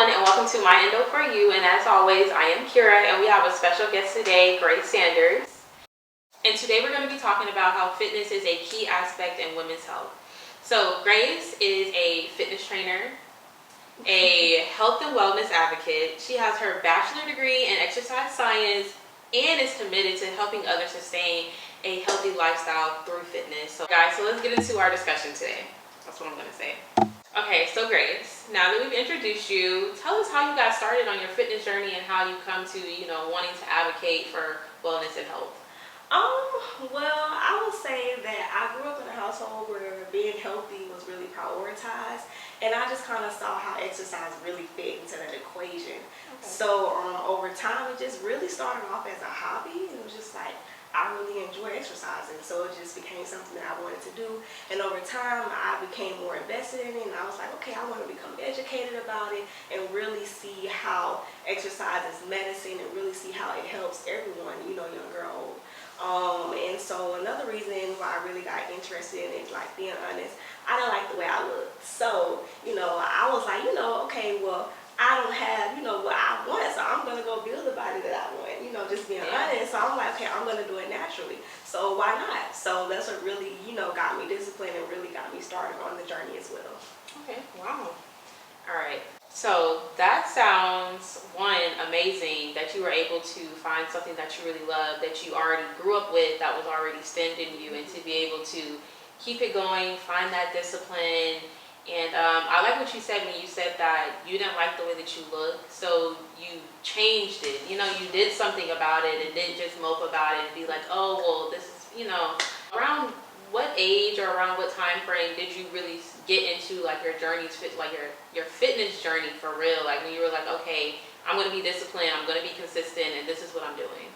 everyone, and welcome to My Endo For You. And as always, I am Kira, and we have a special guest today, Grace Sanders. And today we're going to be talking about how fitness is a key aspect in women's health. So Grace is a fitness trainer, a health and wellness advocate. She has her bachelor degree in exercise science and is committed to helping others sustain a healthy lifestyle through fitness. So guys, let's get into our discussion today. That's what I'm going to say. Okay, so Grace, now that we've introduced you, tell us how you got started on your fitness journey and how you come to, wanting to advocate for wellness and health. Well, I would say that I grew up in a household where being healthy was really prioritized, and I just kind of saw how exercise really fit into that equation. Okay. So over time, it just really started off as a hobby. It was just like, I really enjoy exercising, so it just became something that I wanted to do. And over time, I became more invested in it, and I was like, okay, I want to become educated about it and really see how exercise is medicine and really see how it helps everyone, young or old. And so another reason why I really got interested in it, like being honest, I didn't like the way I looked. So, I was like, okay, well, I don't have, what I want, so I'm going to go build the body that I want, just being honest. So I'm like, okay, I'm going to do it naturally. So why not? So that's what really, got me disciplined and really got me started on the journey as well. Okay, wow. All right. So that sounds, amazing that you were able to find something that you really love, that you already grew up with, that was already stemmed in you, and to be able to keep it going, find that discipline. And I like what you said when you said that you didn't like the way that you looked, so you changed it. You did something about it and didn't just mope about it and be like, oh, well, this is, around what age or around what time frame did you really get into like your journeys, like your fitness journey for real? Like when you were like, okay, I'm going to be disciplined, I'm going to be consistent, and this is what I'm doing.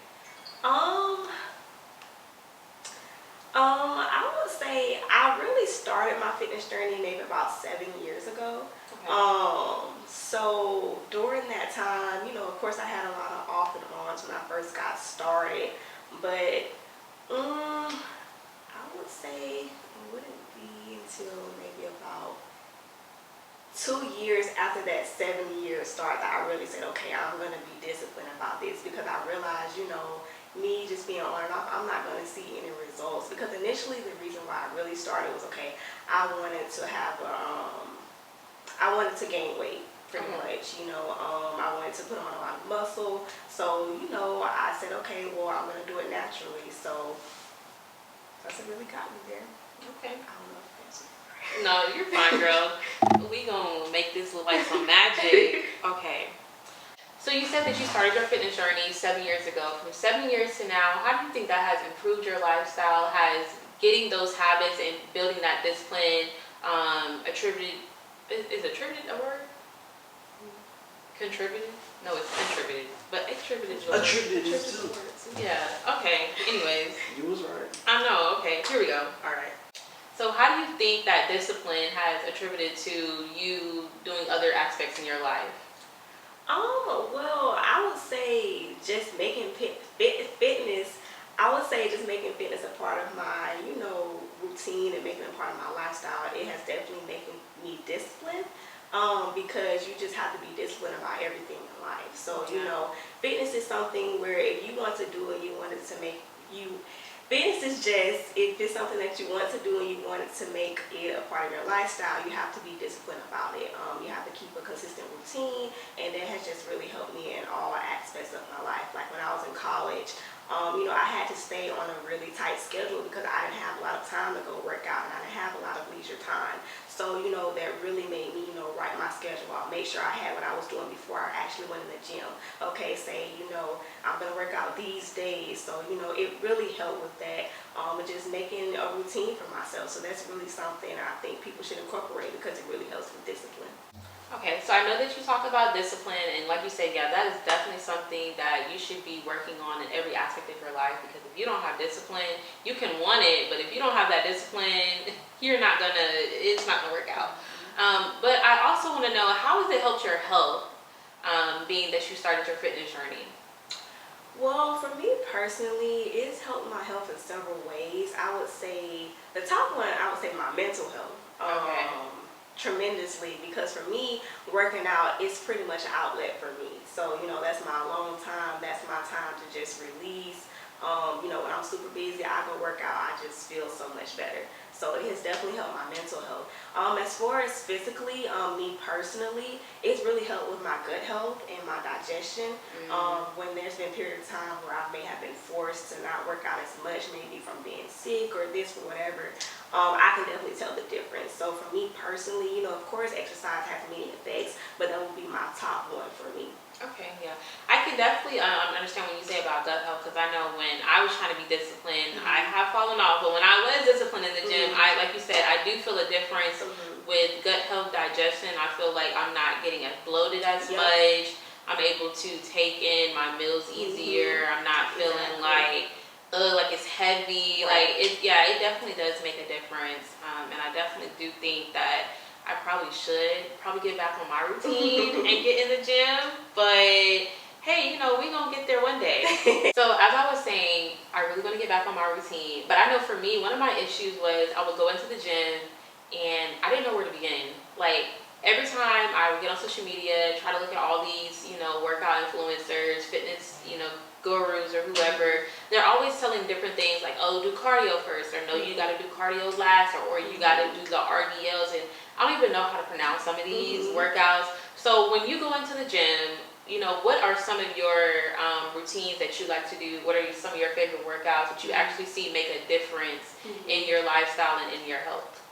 I would say I really started my fitness journey maybe about 7 years ago. Okay. So during that time, of course I had a lot of off and ons when I first got started, but I would say it wouldn't be until maybe about 2 years after that 7-year start that I really said, okay, I'm going to be disciplined about this, because I realized, me just being on and off, I'm not going to see any results. Because initially the reason why I really started was, okay, I wanted to have I wanted to gain weight pretty much, I wanted to put on a lot of muscle. So, I said, okay, well, I'm going to do it naturally. So that's what really got me there. Okay. I don't know if that's No, you're fine, girl. We gonna make this look like some magic. Okay. So you said that you started your fitness journey 7 years ago. From 7 years to now, how do you think that has improved your lifestyle? Has getting those habits and building that discipline attributed? Is attributed a word? Contributed? No, it's contributed. But attributed is a word. Attributed too. Yeah. Okay. Anyways. You was right. I know. Okay. Here we go. All right. So how do you think that discipline has attributed to you doing other aspects in your life? Well, I would say just making fitness, I would say just making fitness a part of my, routine and making it a part of my lifestyle. It has definitely making me disciplined, because you just have to be disciplined about everything in life. So, fitness is something where if you want to do it, you want it to make you... Fitness is just, if it's something that you want to do and you want it to make it a part of your lifestyle, you have to be disciplined about it. You have to keep a consistent routine, and that has just really helped me in all aspects of my life. Like when I was in college, I had to stay on a really tight schedule because I didn't have a lot of time to go work out, and I didn't have a lot of leisure time. So, that really made me, write my schedule out, make sure I had what I was doing before I actually went in the gym. Okay, say, I'm going to work out these days. So, it really helped with that, and just making a routine for myself. So that's really something I think people should incorporate, because it really helps with discipline. Okay, so I know that you talk about discipline, and like you said, yeah, that is definitely something that you should be working on in every aspect of your life, because if you don't have discipline, you can want it, but if you don't have that discipline, it's not gonna work out. But I also want to know, how has it helped your health, being that you started your fitness journey? Well, for me personally, it's helped my health in several ways. I would say the top one, I would say my mental health. Okay. tremendously, because for me, working out is pretty much an outlet for me. So, that's my alone time. That's my time to just release. When I'm super busy, I go work out. I just feel so much better. So it has definitely helped my mental health. As far as physically, me personally, it's really helped with my gut health and my digestion. When there's been periods of time where I may have been forced to not work out as much, maybe from being sick or this or whatever, I can definitely tell the difference. So for me personally, of course, exercise has many effects, but that would be my top one for me. Okay, yeah. I can definitely understand when you say about gut health, because I know when I was trying to be disciplined, I have fallen off. But when I was disciplined in the gym, like you said, I do feel a difference with gut health, digestion. I feel like I'm not getting as bloated as much. I'm able to take in my meals easier. I'm not feeling like it's heavy. Right. It definitely does make a difference. And I definitely do think that I probably should get back on my routine and get in the gym. But hey, we gonna get there one day. So as I was saying, I really want to get back on my routine. But I know for me, one of my issues was I would go into the gym and I didn't know where to begin. Like every time I would get on social media, try to look at all these, workout influencers, fitness, gurus or whoever, they're always telling different things like, oh, do cardio first, or no, you got to do cardio last, or you got to do the RDLs, and I don't even know how to pronounce some of these workouts. So when you go into the gym, what are some of your routines that you like to do? What are some of your favorite workouts that you actually see make a difference in your lifestyle and in your health?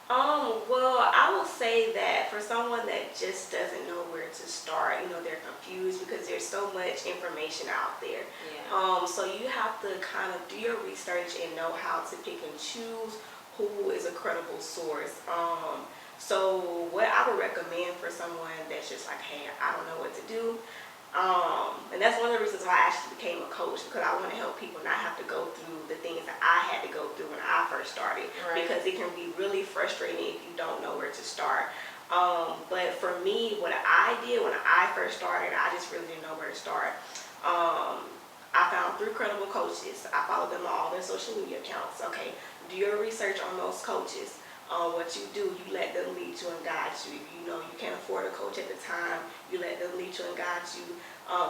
Well, I will say that for someone that just doesn't know where to start, they're confused because there's so much information out there. Yeah. So you have to kind of do your research and know how to pick and choose who is a credible source. So what I would recommend for someone that's just like, hey, I don't know what to do. And that's one of the reasons why I actually became a coach, because I want to help people not have to go through the things that I had to go through when I first started. Right. Because it can be really frustrating if you don't know where to start. But for me, what I did when I first started, I just really didn't know where to start. I found 3 credible coaches. I followed them on all their social media accounts. Okay, do your research on those coaches. What you do, you let them lead you and guide you. If you know you can't afford a coach at the time, you let them lead you and guide you.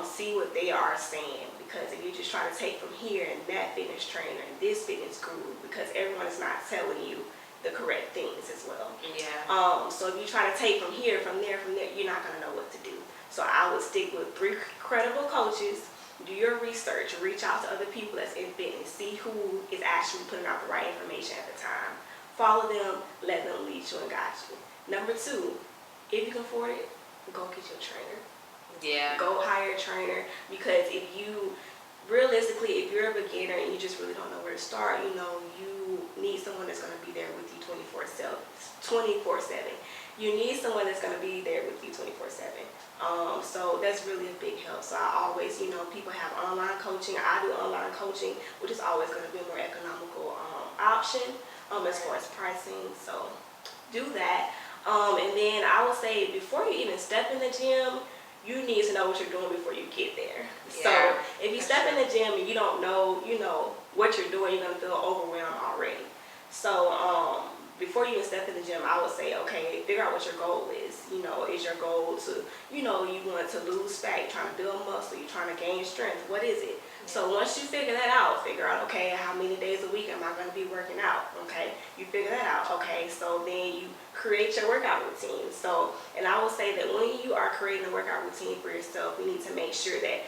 See what they are saying, because if you just try to take from here and that fitness trainer and this fitness guru, because everyone is not telling you the correct things as well. Yeah. So if you try to take from here, from there, you're not going to know what to do. So I would stick with 3 credible coaches. Do your research, reach out to other people that's in fitness, see who is actually putting out the right information at the time. Follow them, let them lead you and guide you. Number 2, if you can afford it, go get your trainer. Yeah. Go hire a trainer, because realistically, if you're a beginner and you just really don't know where to start, you need someone that's going to be there with you 24/7. You need someone that's going to be there with you 24/7. So that's really a big help. So I always, people have online coaching. I do online coaching, which is always going to be a more economical option as far as pricing. So do that. And then I would say, before you even step in the gym, you need to know what you're doing before you get there. Yeah, So if you step in the gym and you don't know, what you're doing, you're going to feel overwhelmed already. So before you even step in the gym, I would say, okay, figure out what your goal is. Is your goal to, you want to lose fat, you're trying to build muscle, you're trying to gain strength. What is it? So once you figure that out, figure out, okay, how many days a week am I going to be working out? Okay, you figure that out. Okay, so then you create your workout routine. So, and I will say that when you are creating a workout routine for yourself, you need to make sure that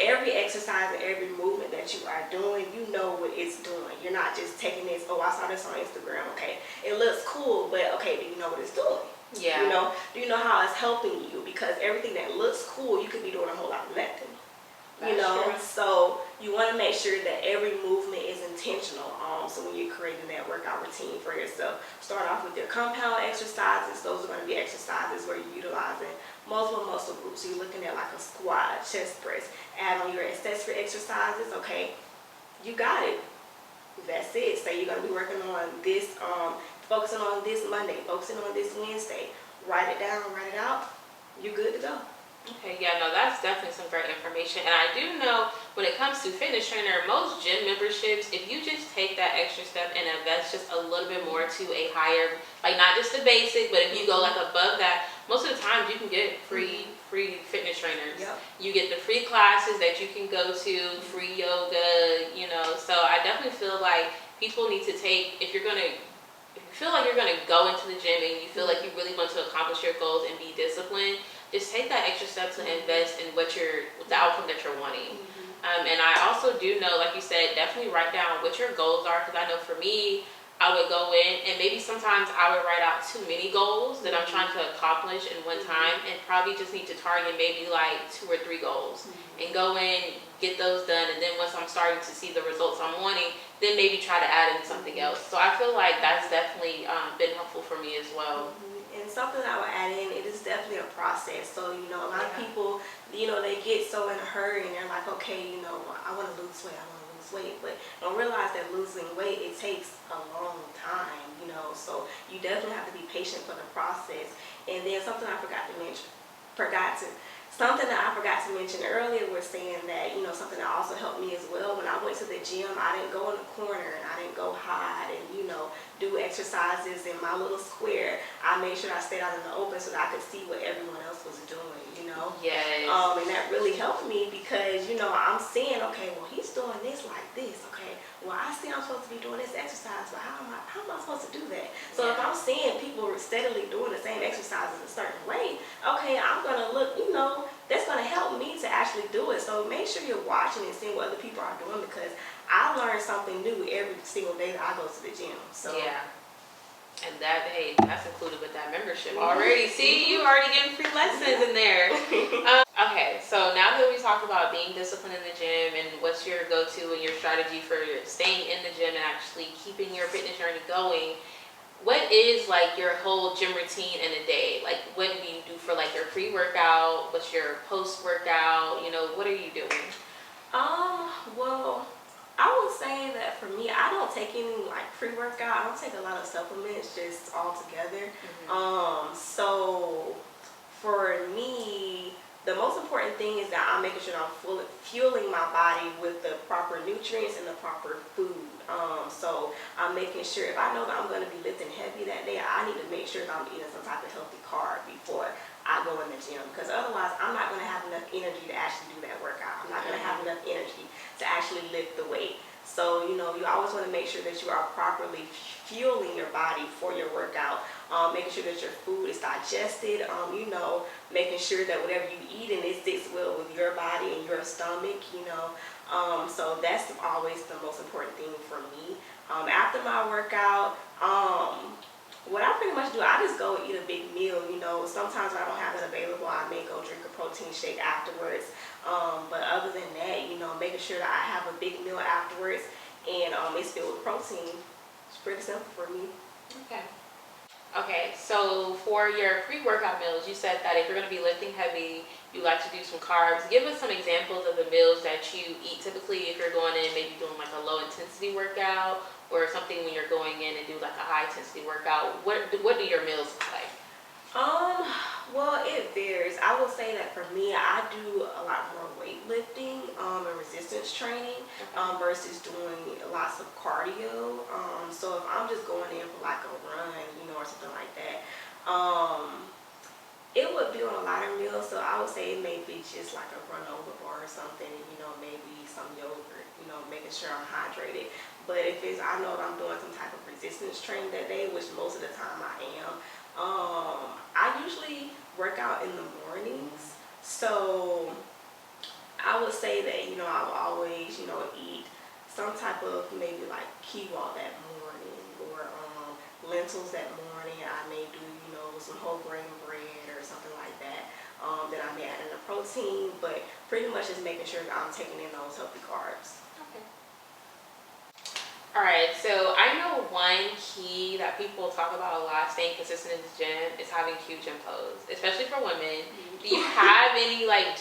every exercise and every movement that you are doing, you know what it's doing. You're not just taking this, oh, I saw this on Instagram. Okay, it looks cool, but okay, do you know what it's doing? Yeah. Do you know how it's helping you? Because everything that looks cool, you could be doing a whole lot of nothing. True. So you want to make sure that every movement is intentional. So when you're creating that workout routine for yourself, start off with your compound exercises. Those are going to be exercises where you're utilizing multiple muscle groups. So you're looking at like a squat, chest press. Add on your accessory exercises. Okay, you got it. That's it. Say you're going to be working on this, focusing on this Monday, focusing on this Wednesday. Write it down, write it out. You're good to go. Okay, yeah, no, that's definitely some great information. And I do know when it comes to fitness trainer, most gym memberships, if you just take that extra step and invest just a little bit more to a higher, like not just the basic, but if you go like above that, most of the times you can get free fitness trainers. Yep. You get the free classes that you can go to, free yoga, So I definitely feel like people need to take, if you feel like you're gonna go into the gym and you feel like you really want to accomplish your goals and be disciplined, just take that extra step to invest in the outcome that you're wanting. And I also do know, like you said, definitely write down what your goals are. Because I know for me, I would go in and maybe sometimes I would write out too many goals that I'm trying to accomplish in one time, and probably just need to target maybe like 2 or 3 goals and go in, get those done. And then once I'm starting to see the results I'm wanting, then maybe try to add in something else. So I feel like that's definitely been helpful for me as well. And something I would add in, it is definitely a process. So, a lot of people, they get so in a hurry and they're like, okay, I want to lose weight, I want to lose weight. But don't realize that losing weight, it takes a long time. So you definitely have to be patient for the process. And then something I forgot to mention, something that I forgot to mention earlier was saying that, something that also helped me as well. When I went to the gym, I didn't go in the corner and I didn't go hide and, do exercises in my little square. I made sure I stayed out in the open so that I could see what everyone else was doing. Yes. And that really helped me because, I'm seeing, okay, well, he's doing this like this. Okay, well, I see I'm supposed to be doing this exercise, but how am I supposed to do that? So if I'm seeing people steadily doing the same exercises a certain way, okay, I'm going to look, that's going to help me to actually do it. So make sure you're watching and seeing what other people are doing, because I learn something new every single day that I go to the gym. So yeah. And that's included with that membership already. See, you already getting free lessons in there. Okay, so now that we talked about being disciplined in the gym and what's your go-to and your strategy for staying in the gym and actually keeping your fitness journey going, what is like your whole gym routine in a day? Like, what do you do for like your pre-workout? What's your post-workout? What are you doing? Well, I would say that for me, I don't take any like pre-workout. I don't take a lot of supplements just all together. So for me, the most important thing is that I'm making sure that I'm fueling my body with the proper nutrients and the proper food. So I'm making sure, if I know that I'm going to be lifting heavy that day, I need to make sure that I'm eating some type of healthy carb before I go in the gym, because otherwise I'm not going to have enough energy to actually do that workout. I'm not going to have enough energy to actually lift the weight. So, you always want to make sure that you are properly fueling your body for your workout, making sure that your food is digested, making sure that whatever you eat and it sits well with your body and your stomach, so that's always the most important thing for me. After my workout, what I pretty much do, I just go eat a big meal. Sometimes when I don't have it available, I may go drink a protein shake afterwards. But other than that, making sure that I have a big meal afterwards and it's filled with protein. It's pretty simple for me. Okay, so for your pre-workout meals, you said that if you're going to be lifting heavy, you like to do some carbs. Give us some examples of the meals that you eat typically if you're going in, maybe doing like a low intensity workout, or something when you're going in and do like a high intensity workout. What do your meals look like? Well, it varies. I will say that for me, I do a lot more weightlifting and resistance training versus doing lots of cardio. So if I'm just going in for like a run, or something like that, it would be on a lighter meal. So I would say it may be just like a run over bar or something, maybe some yogurt, making sure I'm hydrated. But if I know that I'm doing some type of resistance training that day, which most of the time I am, I usually work out in the mornings. So I would say that, I will always, eat some type of maybe like quinoa that morning, or lentils that morning. I may do, some whole grain bread or something like that. Then I may add in the protein, but pretty much just making sure that I'm taking in those healthy carbs. All right, so I know one key that people talk about a lot, staying consistent in the gym, is having cute gym clothes, especially for women. Do you have any like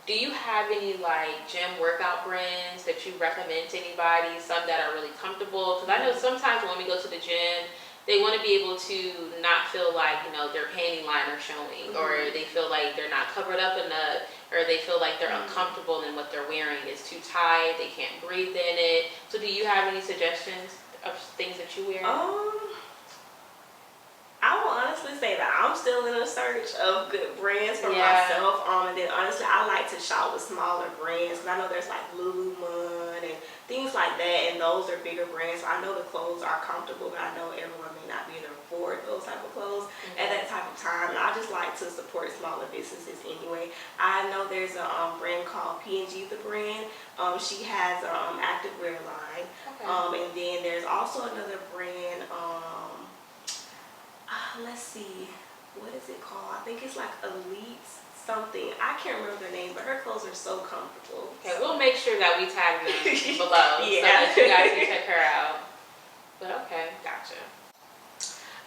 do you have any like gym workout brands that you recommend to anybody, some that are really comfortable? Because I know sometimes when we go to the gym, they want to be able to not feel like, you know, their panty line are showing, or they feel like they're not covered up enough, or they feel like they're uncomfortable in what they're wearing. It's too tight, they can't breathe in it. So do you have any suggestions of things that you wear? I will honestly say that I'm still in a search of good brands for myself. And then honestly, I like to shop with smaller brands. And I know there's like Lululemon and things like that, and those are bigger brands. So I know the clothes are comfortable, but I know everyone may not be able to afford those type of clothes at that type of time. And I just like to support smaller businesses anyway. I know there's a brand called PNG The Brand. She has an activewear line. And then there's also another brand. Let's see, what is it called? I think it's like Elite something. I can't remember their name, but her clothes are so comfortable. Okay, we'll make sure that we tag them below so that you guys can check her out. But okay, gotcha.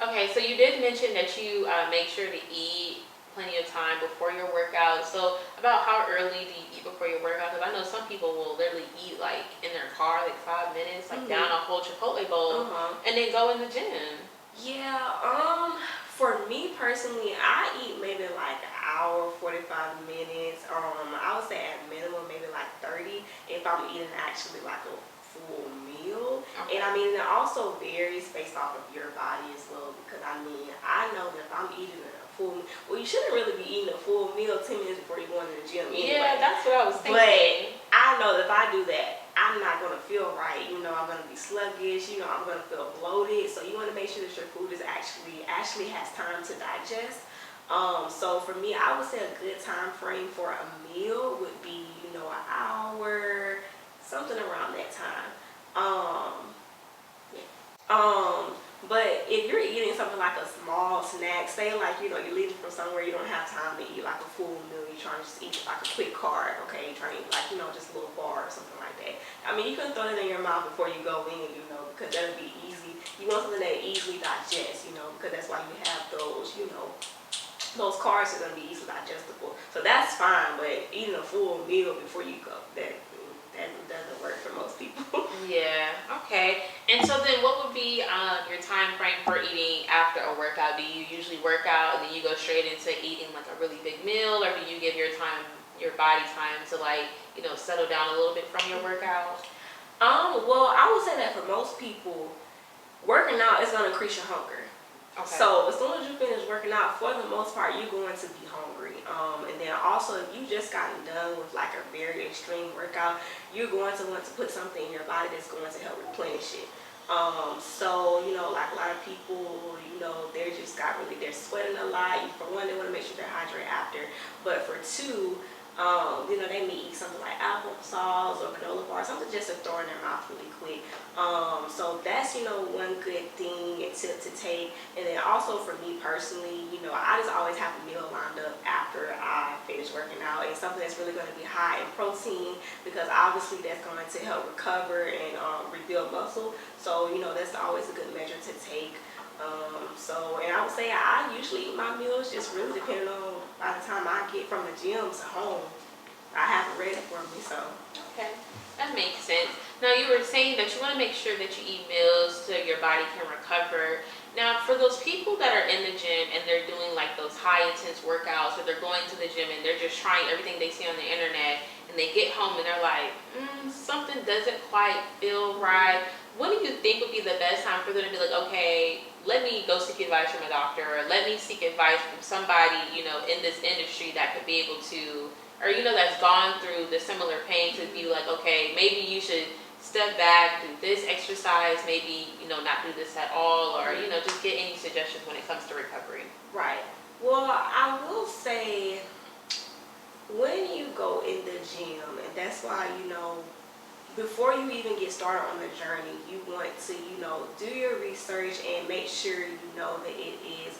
Okay, so you did mention that you make sure to eat plenty of time before your workout. So about how early do you eat before your workout? Because I know some people will literally eat like in their car, like 5 minutes, like down a whole Chipotle bowl, and then go in the gym. Yeah, for me personally, I eat maybe like an hour, 45 minutes. I would say at minimum maybe like 30 if I'm eating actually like a full meal. And I mean, it also varies based off of your body as well, because I mean, I know that if I'm eating a full, well, you shouldn't really be eating a full meal 10 minutes before you go into the gym anyway. Yeah, that's what I was thinking. But I know that if I do that, I'm not going to feel right. You know, I'm going to be sluggish. You know, I'm going to feel bloated. So you want to make sure that your food is actually has time to digest. So for me, I would say a good time frame for a meal would be, you know, an hour, something around that time. But if you're eating something like a small snack, say like, you know, you're leaving from somewhere, you don't have time to eat like a full meal, you're trying to just eat like a quick carb, okay, you're trying to eat like, you know, just a little bar or something like that. I mean, you can throw it in your mouth before you go in, you know, because that'll be easy. You want something that easily digests, you know, because that's why you have those, you know, those carbs are going to be easily digestible. So that's fine, but eating a full meal before you go, that doesn't work for most people. Yeah, okay. And so then what would be your time frame for eating after a workout? Do you usually work out and then you go straight into eating like a really big meal, or do you give your body time to like, you know, settle down a little bit from your workout? Well, I would say that for most people, working out is going to increase your hunger. Okay. So as soon as you finish working out, for the most part, you're going to be hungry. And then also, if you just gotten done with like a very extreme workout, you're going to want to put something in your body that's going to help replenish it. So, you know, like a lot of people, you know, they're sweating a lot. For one, they want to make sure they're hydrated after. But for two, you know, they may eat something like applesauce or granola bar, something just to throw in their mouth really quick. So that's, you know, one good thing and tip to take. And then also for me personally, you know, I just always have a meal lined up after I finish working out, and something that's really going to be high in protein, because obviously that's going to help recover and rebuild muscle. So, you know, that's always a good measure to take. And I would say I usually eat my meals just really depending on by the time I get from the gym to home, I have it ready for me. So okay, that makes sense. Now you were saying that you want to make sure that you eat meals so your body can recover. Now for those people that are in the gym and they're doing like those high intense workouts, or they're going to the gym and they're just trying everything they see on the internet, and they get home and they're like, something doesn't quite feel right. What do you think would be the best time for them to be like, okay, let me go seek advice from a doctor, or let me seek advice from somebody, you know, in this industry that could be able to, or, you know, that's gone through the similar pain, to be like, okay, maybe you should step back, do this exercise, maybe, you know, not do this at all, or, you know, just get any suggestions when it comes to recovery. Right. Well, I will say, when you go in the gym, and that's why, you know, before you even get started on the journey, you want to, you know, do your research and make sure you know that it is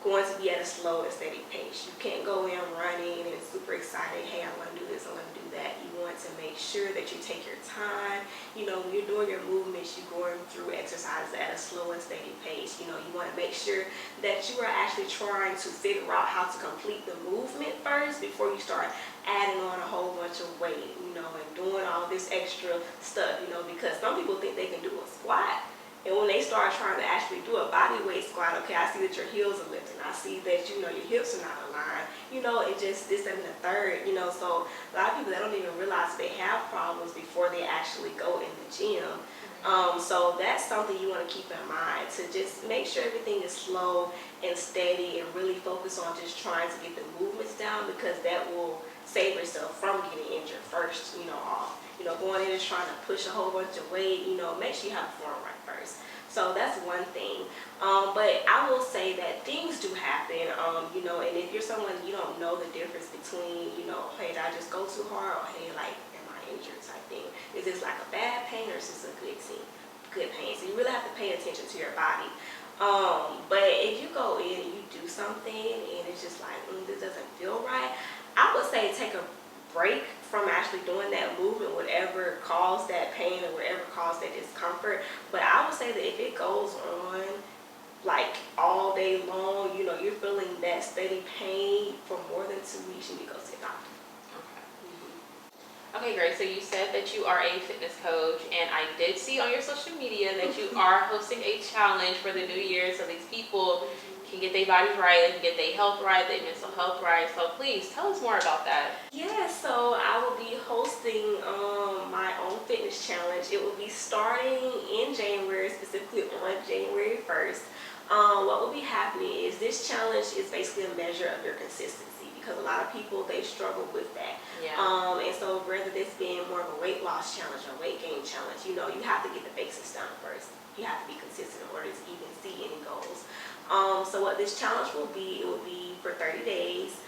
going to be at a slow and steady pace. You can't go in running and super excited, hey, I'm going to do this, I'm going to do that. You want to make sure that you take your time. You know, when you're doing your movements, you're going through exercises at a slow and steady pace. You know, you want to make sure that you are actually trying to figure out how to complete the movement first before you start adding on a whole bunch of weight, you know, and doing all this extra stuff, you know, because some people think they can do a squat And when they start trying to actually do a body weight squat, okay, I see that your heels are lifting. I see that, you know, your hips are not aligned, you know, and just this, that, and the third, you know. So a lot of people, they don't even realize they have problems before they actually go in the gym. So that's something you want to keep in mind, to just make sure everything is slow and steady and really focus on just trying to get the movements down, because that will save yourself from getting injured first, you know, off. You know, going in and trying to push a whole bunch of weight, you know, make sure you have a form right first. So that's one thing. But I will say that things do happen, you know, and if you're someone, you don't know the difference between, you know, hey, did I just go too hard, or hey, like, am I injured type thing? Is this like a bad pain, or is this a good thing? Good pain. So you really have to pay attention to your body. But if you go in and you do something and it's just like, this doesn't feel right, I would say take a break from actually doing that movement, whatever caused that pain or whatever caused that discomfort. But I would say that if it goes on like all day long, you know, you're feeling that steady pain for more than 2 weeks, you need to go see a doctor. Okay, great. So you said that you are a fitness coach, and I did see on your social media that you are hosting a challenge for the new year, so these people can get their bodies right, they can get their health right, their mental health right. So please tell us more about that. Yeah, so I will be hosting my own fitness challenge. It will be starting in January, specifically on January 1st. What will be happening is this challenge is basically a measure of your consistency, because a lot of people, they struggle with that. Yeah. And so rather this being more of a weight loss challenge or weight gain challenge, you know, you have to get the basics down first. You have to be consistent in order to even see any goals. So what this challenge will be, it will be for 30 days.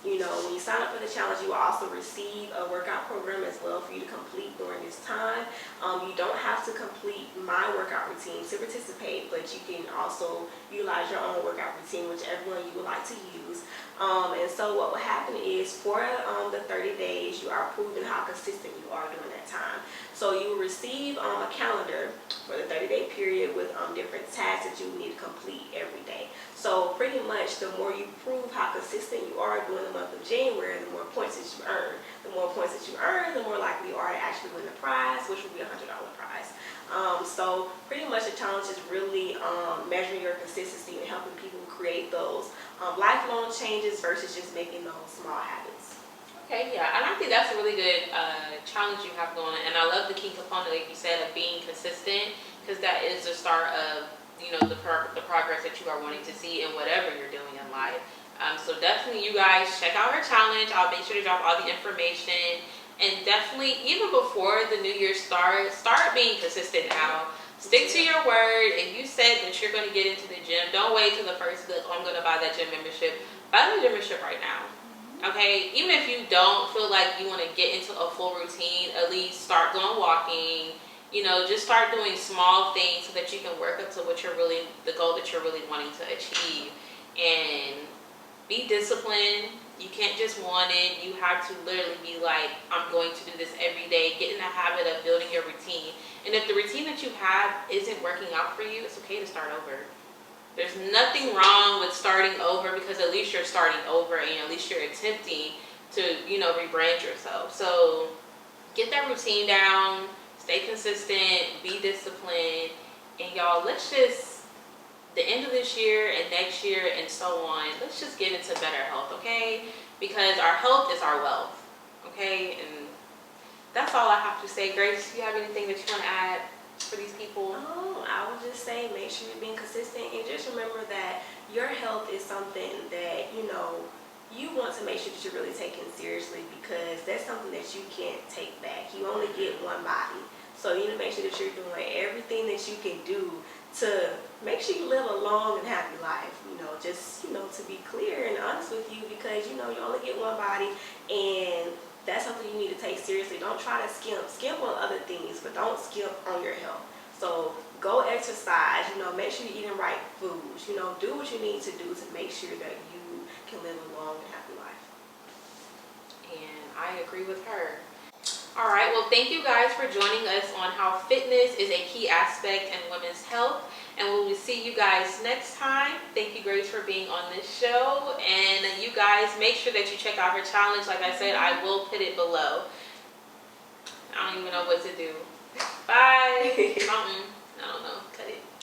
You know, when you sign up for the challenge, you will also receive a workout program as well for you to complete during this time. You don't have to complete my workout routine to participate, but you can also utilize your own workout routine, whichever one you would like to use. And so what will happen is for the 30 days, you are proving how consistent you are during that time. So you will receive a calendar for the 30-day period with different tasks that you need to complete every day. So pretty much the more you prove how consistent you are during the month of January, the more points that you earn. The more points that you earn, the more likely you are to actually win the prize, which will be a $100 prize. So pretty much the challenge is really measuring your consistency and helping people create those lifelong changes versus just making those small habits. Okay, yeah, and I think that's a really good challenge you have going on, and I love the key component, like you said, of being consistent, because that is the start of, you know, the progress that you are wanting to see in whatever you're doing in life. So definitely, you guys check out her challenge. I'll make sure to drop all the information, and definitely, even before the new year starts, start being consistent now. Stick to your word. If you said that you're going to get into the gym, don't wait till the first good, oh, I'm going to buy that gym membership. Buy the gym membership right now. Okay, even if you don't feel like you want to get into a full routine, at least start going walking. You know, just start doing small things so that you can work up to what you're really, the goal that you're really wanting to achieve. And be disciplined. You can't just want it. You have to literally be like, I'm going to do this every day. Get in the habit of building your routine. And if the routine that you have isn't working out for you, it's okay to start over. There's nothing wrong with starting over, because at least you're starting over and at least you're attempting to, you know, rebrand yourself. So get that routine down, stay consistent, be disciplined, and y'all, let's just, the end of this year and next year and so on, let's just get into better health, okay? Because our health is our wealth, okay? And that's all I have to say. Grace, do you have anything that you want to add for these people? I would just say make sure you're being consistent, and just remember that your health is something that, you know, you want to make sure that you're really taking seriously, because that's something that you can't take back. You only get one body. So you need to make sure that you're doing everything that you can do to make sure you live a long and happy life. You know, just, you know, to be clear and honest with you, because, you know, you only get one body, and that's something you need to take seriously. Don't try to skimp on other things, but don't skimp on your health. So go exercise, you know, make sure you're eating right foods, you know, do what you need to do to make sure that you can live a long and happy life. And I agree with her. All right, well, thank you guys for joining us on how fitness is a key aspect in women's health. And we will see you guys next time. Thank you, Grace, for being on this show. And you guys, make sure that you check out her challenge. Like I said, I will put it below. I don't even know what to do. Bye. I don't know, cut it.